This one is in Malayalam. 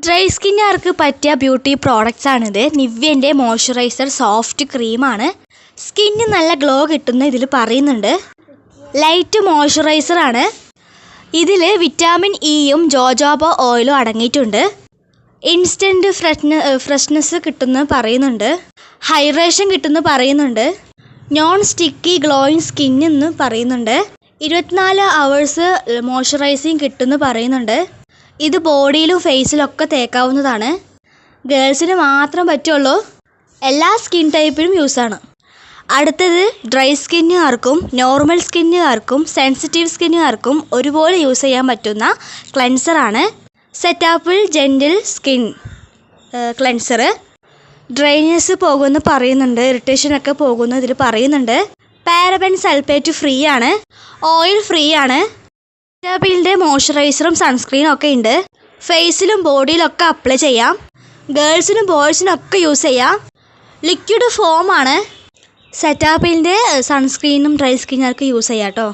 ഡ്രൈ സ്കിന്നുകാർക്ക് പറ്റിയ ബ്യൂട്ടി പ്രോഡക്റ്റ്സ് ആണിത്. നിവ്യൻ്റെ മോയ്സ്ചറൈസർ സോഫ്റ്റ് ക്രീമാണ്. സ്കിന്നിന് നല്ല ഗ്ലോ കിട്ടുന്ന ഇതിൽ പറയുന്നുണ്ട്. ലൈറ്റ് മോയ്സ്ചറൈസർ ആണ്. ഇതിൽ വിറ്റാമിൻ ഇയും ജോജോബ ഓയിലും അടങ്ങിയിട്ടുണ്ട്. ഇൻസ്റ്റൻറ്റ് ഫ്രഷ്നെസ് കിട്ടുമെന്ന് പറയുന്നുണ്ട്. ഹൈഡ്രേഷൻ കിട്ടുമെന്ന് പറയുന്നുണ്ട്. നോൺ സ്റ്റിക്കി ഗ്ലോയിങ് സ്കിന്നെന്ന് പറയുന്നുണ്ട്. 24 hours മോയ്സ്ചറൈസിങ് കിട്ടുമെന്ന് പറയുന്നുണ്ട്. ഇത് ബോഡിയിലും ഫേസിലൊക്കെ തേക്കാവുന്നതാണ്. ഗേൾസിന് മാത്രം പറ്റുള്ളൂ. എല്ലാ സ്കിൻ ടൈപ്പിനും യൂസാണ്. അടുത്തത് ഡ്രൈ സ്കിന്നുകാർക്കും നോർമൽ സ്കിന്നുകാർക്കും സെൻസിറ്റീവ് സ്കിന്നുകാർക്കും ഒരുപോലെ യൂസ് ചെയ്യാൻ പറ്റുന്ന ക്ലെൻസറാണ്. സെറ്റാപ്പിൾ ജെൻറ്റിൽ സ്കിൻ ക്ലെൻസർ. ഡ്രൈനെസ് പോകുമെന്ന് പറയുന്നുണ്ട്. ഇറിറ്റേഷനൊക്കെ പോകുമെന്ന് ഇതിൽ പറയുന്നുണ്ട്. പാരബൻ സൾഫേറ്റ് ഫ്രീ ആണ്. ഓയിൽ ഫ്രീ ആണ്. സെറ്റാപ്പിളിൻ്റെ മോയ്സ്ചറൈസറും സൺസ്ക്രീനും ഒക്കെ ഉണ്ട്. ഫേസിലും ബോഡിയിലൊക്കെ അപ്ലൈ ചെയ്യാം. ഗേൾസിനും ബോയ്സിനും ഒക്കെ യൂസ് ചെയ്യാം. ലിക്വിഡ് ഫോമാണ്. സെറ്റാപ്പിളിൻ്റെ സൺസ്ക്രീനും ഡ്രൈ സ്കിന്നുകാർക്ക് യൂസ് ചെയ്യാം കേട്ടോ.